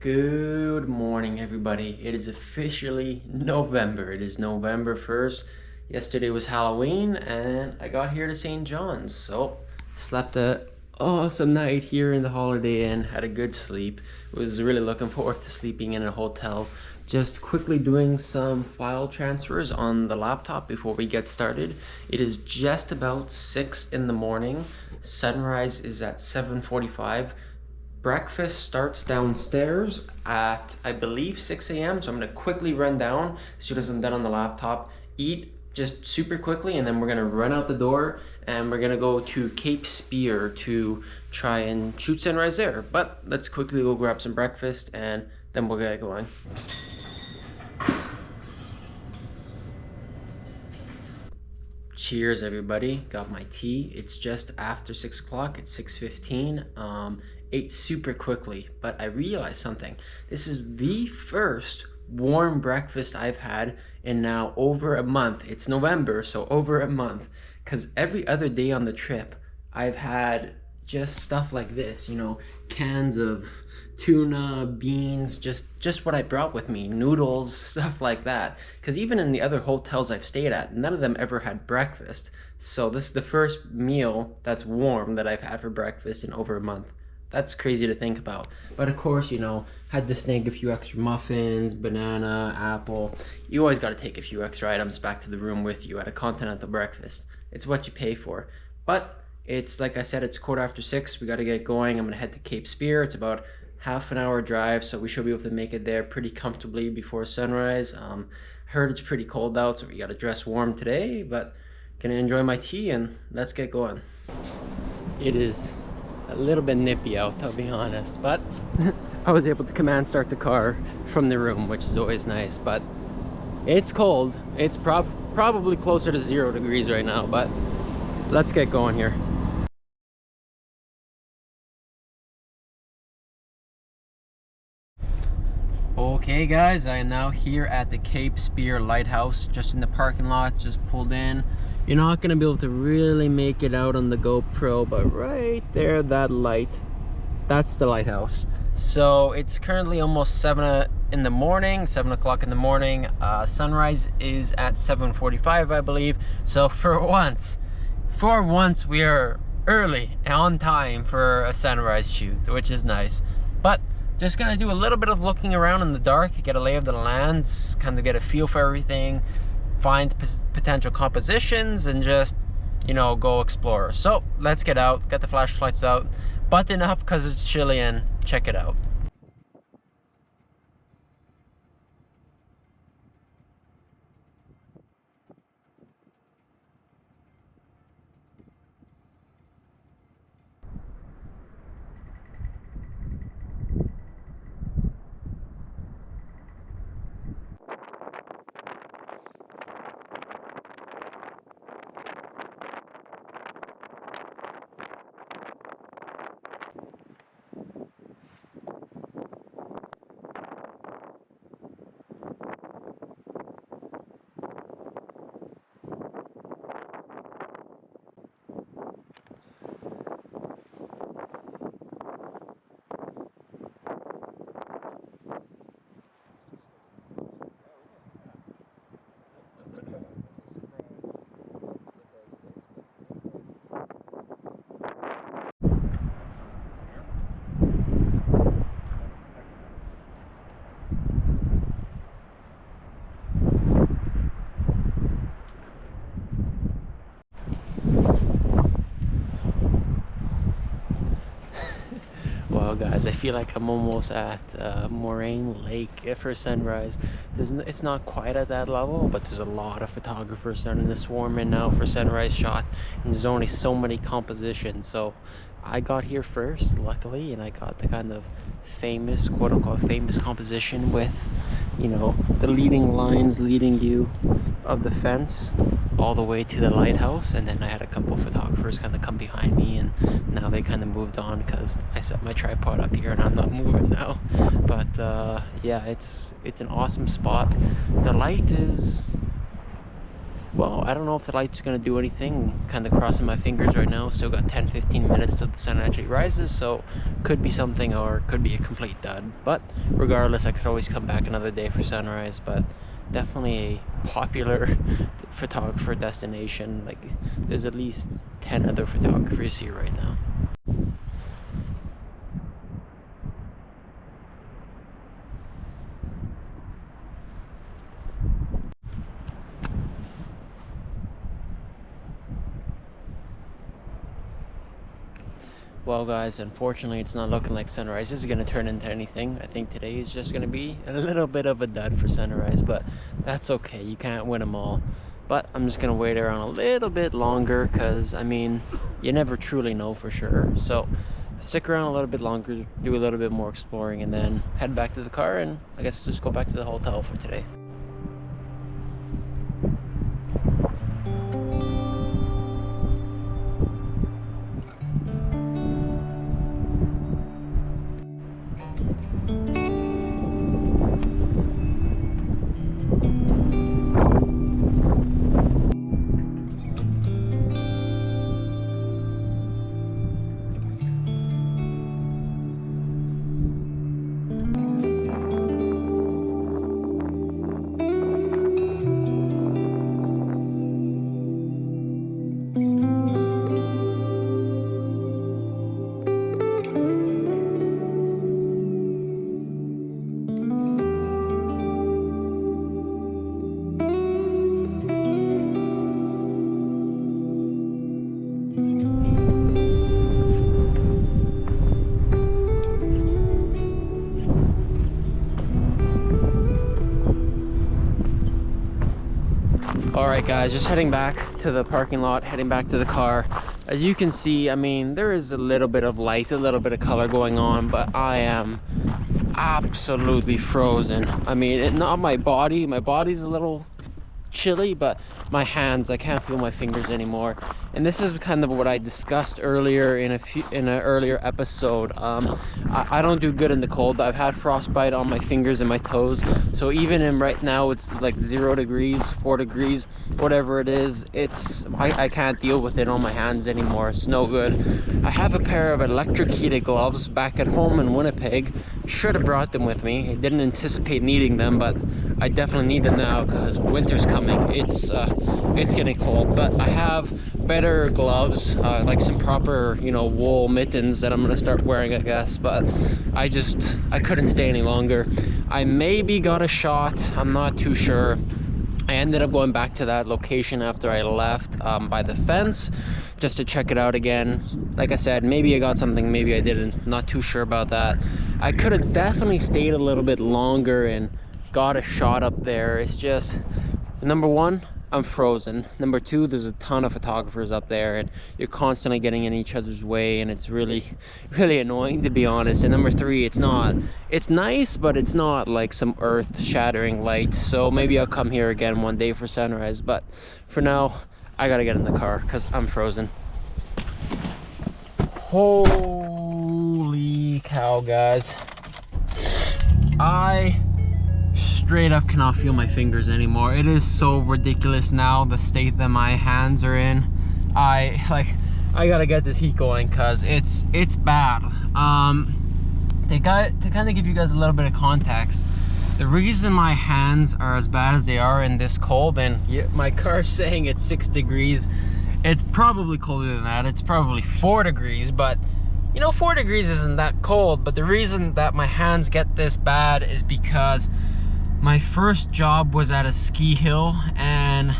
Good morning, everybody. It is officially November. It is November 1st. Yesterday was Halloween, and I got here to St. John's. So, slept a awesome night here in the Holiday Inn. Had a good sleep. Was really looking forward to sleeping in a hotel. Just quickly doing some file transfers on the laptop before we get started. It is just about 6 in the morning. Sunrise is at 7:45. Breakfast starts downstairs at, I believe, 6 a.m. So I'm gonna quickly run down as soon as I'm done on the laptop, eat just super quickly, and then we're gonna run out the door and we're gonna go to Cape Spear to try and shoot sunrise there. But let's quickly go grab some breakfast and then we'll get going. Cheers, everybody. Got my tea. It's just after 6 o'clock. It's 6:15. Ate super quickly, but I realized something. This is the first warm breakfast I've had in now over a month. It's November, so over a month. Because every other day on the trip, I've had just stuff like this, you know, cans of tuna, beans, just what I brought with me, noodles, stuff like that. Because even in the other hotels I've stayed at, none of them ever had breakfast. So this is the first meal that's warm that I've had for breakfast in over a month. That's crazy to think about. But of course, you know, had to snag a few extra muffins, banana, apple. You always got to take a few extra items back to the room with you at a continental breakfast. It's what you pay for. But it's, like I said, it's 6:15. We got to get going. I'm going to head to Cape Spear. It's about half an hour drive, so we should be able to make it there pretty comfortably before sunrise. Heard it's pretty cold out, so we got to dress warm today. But gonna enjoy my tea and let's get going. It is a little bit nippy out, I'll be honest, but I was able to command start the car from the room, which is always nice. But it's cold. It's probably closer to 0 degrees right now, but let's get going here. Okay guys, I am now here at the Cape Spear Lighthouse, just in the parking lot, just pulled in. You're not gonna be able to really make it out on the GoPro, but right there, that light, that's the lighthouse. So it's currently almost 7 in the morning, 7 o'clock in the morning. Sunrise is at 7:45, I believe. So for once we are early and on time for a sunrise shoot, which is nice. But just gonna do a little bit of looking around in the dark, get a lay of the land, kind of get a feel for everything, find potential compositions, and just, you know, go explore. So let's get out, get the flashlights out, button up because it's chilly, and check it out. Well guys, I feel like I'm almost at Moraine Lake for sunrise. It's not quite at that level, but there's a lot of photographers starting to swarm in now for sunrise shot, and there's only so many compositions. So I got here first, luckily, and I got the kind of famous, quote-unquote famous composition with, you know, the leading lines leading you of the fence all the way to the lighthouse. And then I had a couple photographers kind of come behind me, and now they kind of moved on because I set my tripod up here and I'm not moving now. But yeah, it's an awesome spot. The light is Well, I don't know if the light's gonna do anything. Kind of crossing my fingers right now. Still got 10-15 minutes till the sun actually rises, so could be something or could be a complete dud. But regardless, I could always come back another day for sunrise. But definitely a popular photographer destination. Like, there's at least 10 other photographers here right now. Well guys, unfortunately it's not looking like sunrise is going to turn into anything. I think today is just going to be a little bit of a dud for sunrise, but that's okay. You can't win them all. But I'm just going to wait around a little bit longer because, I mean, you never truly know for sure. So stick around a little bit longer, do a little bit more exploring, and then head back to the car and I guess just go back to the hotel for today. Alright guys, just heading back to the parking lot, heading back to the car. As you can see, I mean, there is a little bit of light, a little bit of color going on, but I am absolutely frozen. I mean, not my body's a little chilly, but my hands, I can't feel my fingers anymore. And this is kind of what I discussed earlier in an earlier episode. I don't do good in the cold. I've had frostbite on my fingers and my toes, so even in right now it's like 0 degrees, 4 degrees, whatever it is, I can't deal with it on my hands anymore. It's no good. I have a pair of electric heated gloves back at home in Winnipeg. Should have brought them with me. I didn't anticipate needing them, but I definitely need them now because winter's coming. It's getting cold, but I have better gloves, like some proper, you know, wool mittens that I'm gonna start wearing, I guess. But I couldn't stay any longer. I maybe got a shot, I'm not too sure. I ended up going back to that location after I left, by the fence, just to check it out again. Like I said, maybe I got something, maybe I didn't, not too sure about that. I could have definitely stayed a little bit longer and got a shot up there. It's just, number one, I'm frozen. Number two, there's a ton of photographers up there and you're constantly getting in each other's way, and it's really annoying, to be honest. And number three, it's nice, but it's not like some earth-shattering light. So maybe I'll come here again one day for sunrise, but for now I gotta get in the car because I'm frozen. Holy cow, guys, I straight up cannot feel my fingers anymore. It is so ridiculous now, the state that my hands are in. I gotta get this heat going because it's bad. To kind of give you guys a little bit of context, the reason my hands are as bad as they are in this cold, and my car's saying it's 6 degrees, it's probably colder than that. It's probably 4 degrees, but you know, 4 degrees isn't that cold. But the reason that my hands get this bad is because my first job was at a ski hill, and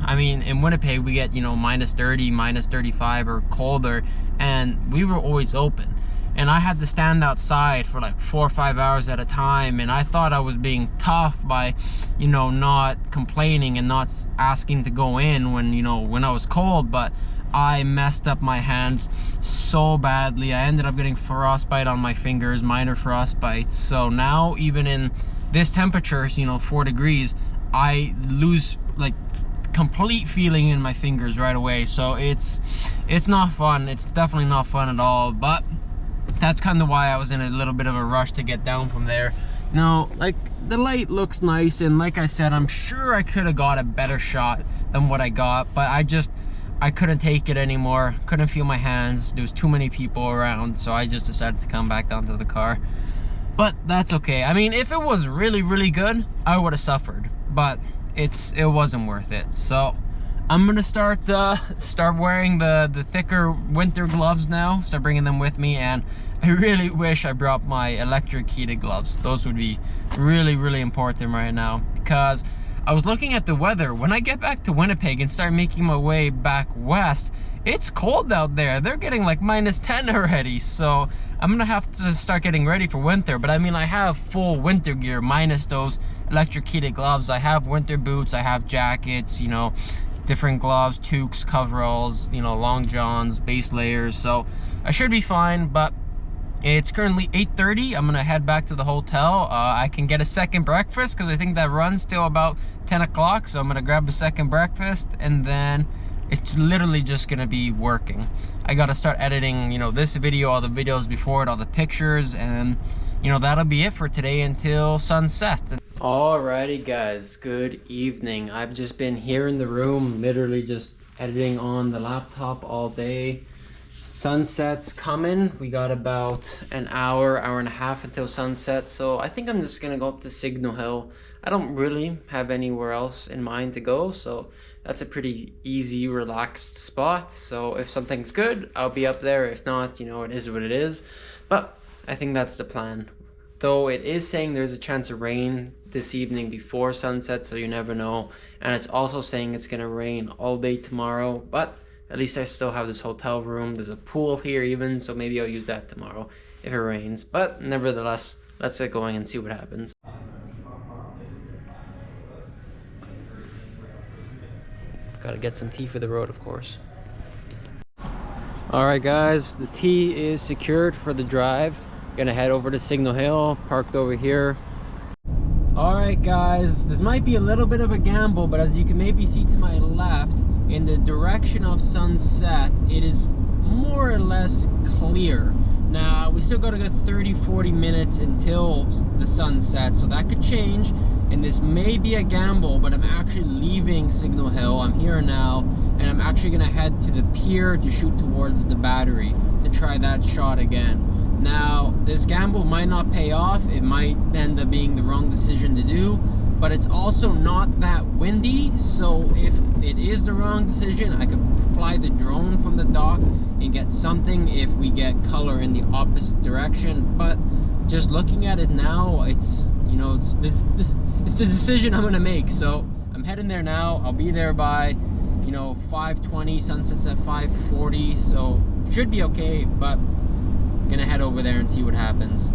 I mean, in Winnipeg we get, you know, -30, -35 or colder, and we were always open. And I had to stand outside for like 4 or 5 hours at a time, and I thought I was being tough by, you know, not complaining and not asking to go in when, you know, when I was cold, but I messed up my hands so badly. I ended up getting frostbite on my fingers, minor frostbite. So now, even in this temperatures, you know, 4 degrees, I lose like complete feeling in my fingers right away. So it's not fun. It's definitely not fun at all. But that's kind of why I was in a little bit of a rush to get down from there, like the light looks nice, and like I said, I'm sure I could have got a better shot than what I got, but I couldn't take it anymore. Couldn't feel my hands. There was too many people around, so I just decided to come back down to the car. But that's okay. I mean, if it was really, really good, I would have suffered, but it wasn't worth it. So I'm gonna start wearing the thicker winter gloves now, start bringing them with me, and I really wish I brought my electric heated gloves. Those would be really, really important right now, because I was looking at the weather. When I get back to Winnipeg and start making my way back west, it's cold out there. They're getting like -10 already, so I'm gonna have to start getting ready for winter. But I mean, I have full winter gear minus those electric heated gloves. I have winter boots, I have jackets, you know, different gloves, toques, coveralls, you know, long johns, base layers, so I should be fine. But it's currently 8:30. I'm gonna head back to the hotel. I can get a second breakfast because I think that runs till about 10 o'clock. So I'm gonna grab a second breakfast, and then it's literally just gonna be working. I gotta start editing, you know, this video, all the videos before it, all the pictures, and you know, that'll be it for today until sunset. Alrighty guys, good evening. I've just been here in the room, literally just editing on the laptop all day. Sunset's coming. We got about an hour and a half until sunset, so I think I'm just gonna go up to Signal Hill. I don't really have anywhere else in mind to go, so that's a pretty easy, relaxed spot. So if something's good, I'll be up there. If not, you know, it is what it is. But I think that's the plan. Though it is saying there's a chance of rain this evening before sunset, so you never know. And it's also saying it's gonna rain all day tomorrow, but at least I still have this hotel room. There's a pool here even, so maybe I'll use that tomorrow if it rains. But nevertheless, let's get going and see what happens. Gotta get some tea for the road, of course. Alright guys, the tea is secured for the drive. Gonna head over to Signal Hill, parked over here. Alright guys, this might be a little bit of a gamble, but as you can maybe see to my left, in the direction of sunset, it is more or less clear. Now, we still got a good 30-40 minutes until the sunset, so that could change, and this may be a gamble, but I'm actually leaving Signal Hill. I'm here now, and I'm actually gonna head to the pier to shoot towards the battery to try that shot again. Now, this gamble might not pay off. It might end up being the wrong decision to do, but it's also not that windy, so if it is the wrong decision, I could fly the drone from the dock and get something if we get color in the opposite direction. But just looking at it now, it's, you know, it's the decision I'm gonna make. So I'm heading there now. I'll be there by, you know, 5:20. Sunset's at 5:40, so should be okay. But gonna head over there and see what happens.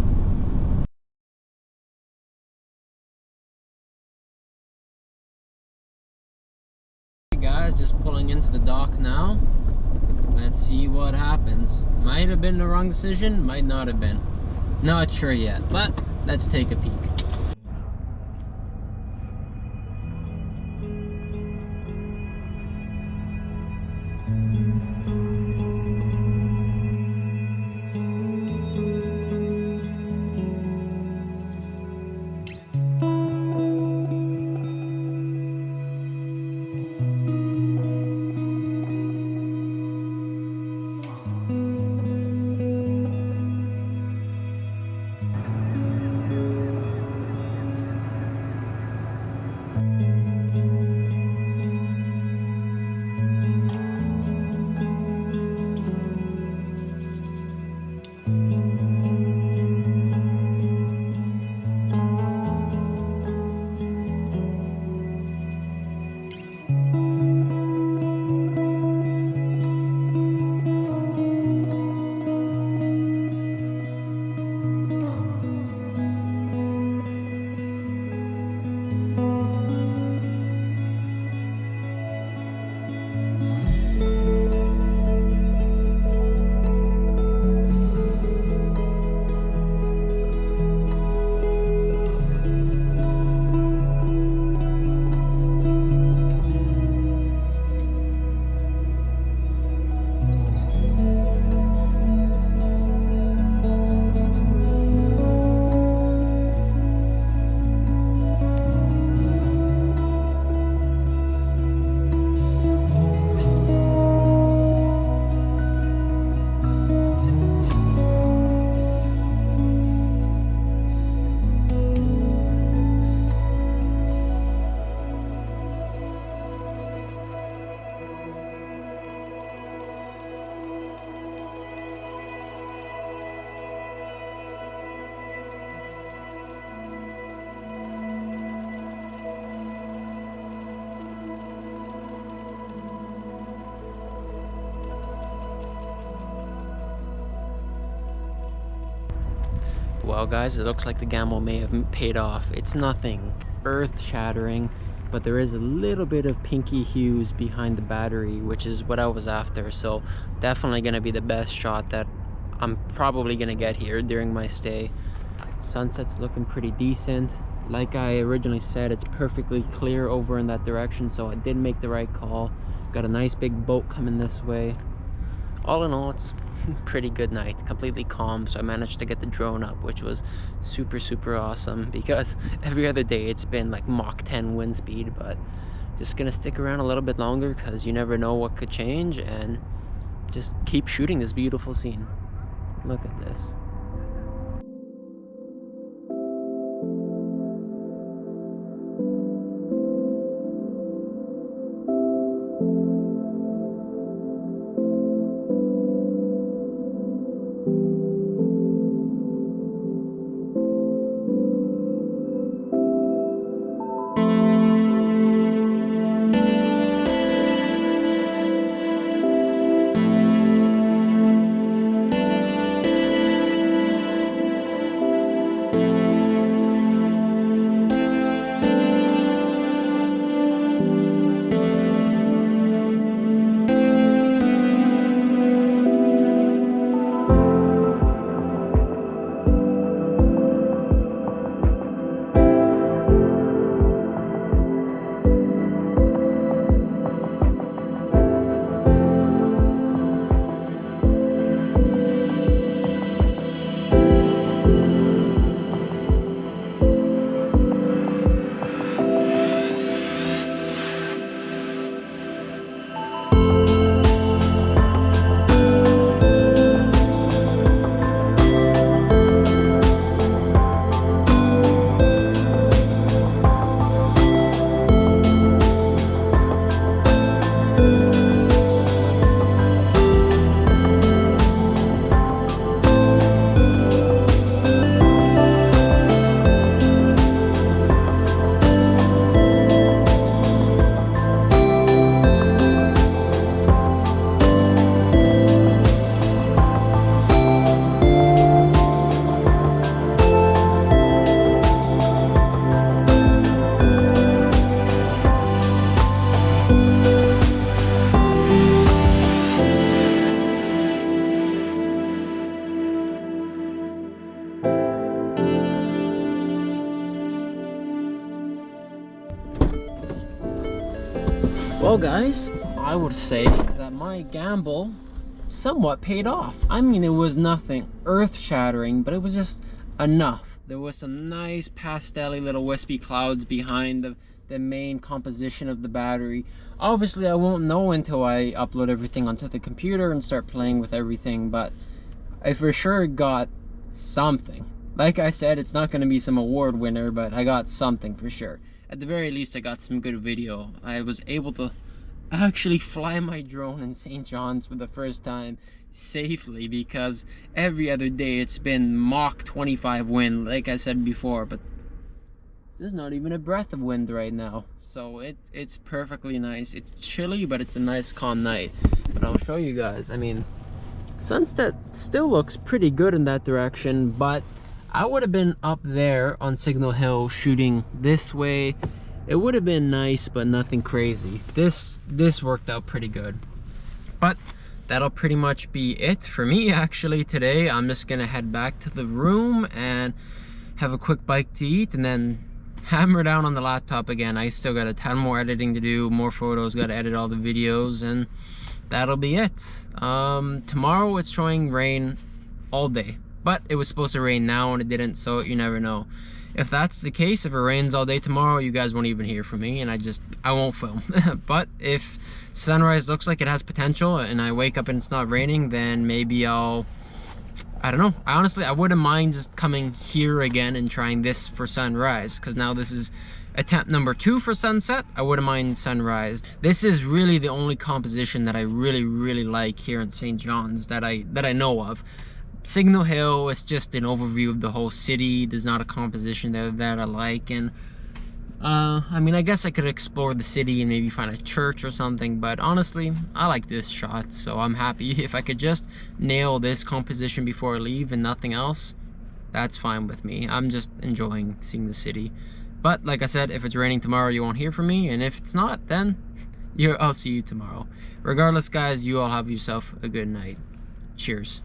Guys, just pulling into the dock now. Let's see what happens. Might have been the wrong decision, might not have been. Not sure yet, but let's take a peek. Well guys, it looks like the gamble may have paid off. It's nothing earth-shattering, but there is a little bit of pinky hues behind the battery, which is what I was after. So definitely going to be the best shot that I'm probably going to get here during my stay. Sunset's looking pretty decent. Like I originally said, it's perfectly clear over in that direction, so I did make the right call. Got a nice big boat coming this way. All in all, it's pretty good night, completely calm. So I managed to get the drone up, which was super awesome, because every other day it's been like Mach 10 wind speed. But just gonna stick around a little bit longer, because you never know what could change, and just keep shooting this beautiful scene. Look at this. Well guys, I would say that my gamble somewhat paid off. I mean, it was nothing earth-shattering, but it was just enough. There was some nice pastel-y little wispy clouds behind the main composition of the battery. Obviously I won't know until I upload everything onto the computer and start playing with everything, but I for sure got something. Like I said, it's not going to be some award winner, but I got something for sure. At the very least, I got some good video. I was able to actually fly my drone in St. John's for the first time safely, because every other day it's been Mach 25 wind, like I said before, but there's not even a breath of wind right now. So it's perfectly nice. It's chilly, but it's a nice calm night. But I'll show you guys. I mean, sunset still looks pretty good in that direction, but I would have been up there on Signal Hill shooting this way. It would have been nice, but nothing crazy. This worked out pretty good. But that'll pretty much be it for me actually today. I'm just gonna head back to the room and have a quick bite to eat, and then hammer down on the laptop again. I still got a ton more editing to do, more photos, gotta edit all the videos, and that'll be it. Tomorrow it's showing rain all day, but it was supposed to rain now and it didn't, so you never know. If that's the case, if it rains all day tomorrow, you guys won't even hear from me, and I won't film. But if sunrise looks like it has potential and I wake up and it's not raining, then maybe I don't know. I wouldn't mind just coming here again and trying this for sunrise, because now this is attempt number 2 for sunset. I wouldn't mind sunrise. This is really the only composition that I really like here in St. John's that I know of. Signal Hill is just an overview of the whole city. There's not a composition there that I like, and I mean, I guess I could explore the city and maybe find a church or something, but honestly, I like this shot, so I'm happy. If I could just nail this composition before I leave and nothing else, that's fine with me. I'm just enjoying seeing the city. But like I said, if it's raining tomorrow, you won't hear from me, and if it's not, then I'll see you tomorrow. Regardless, guys, you all have yourself a good night. Cheers.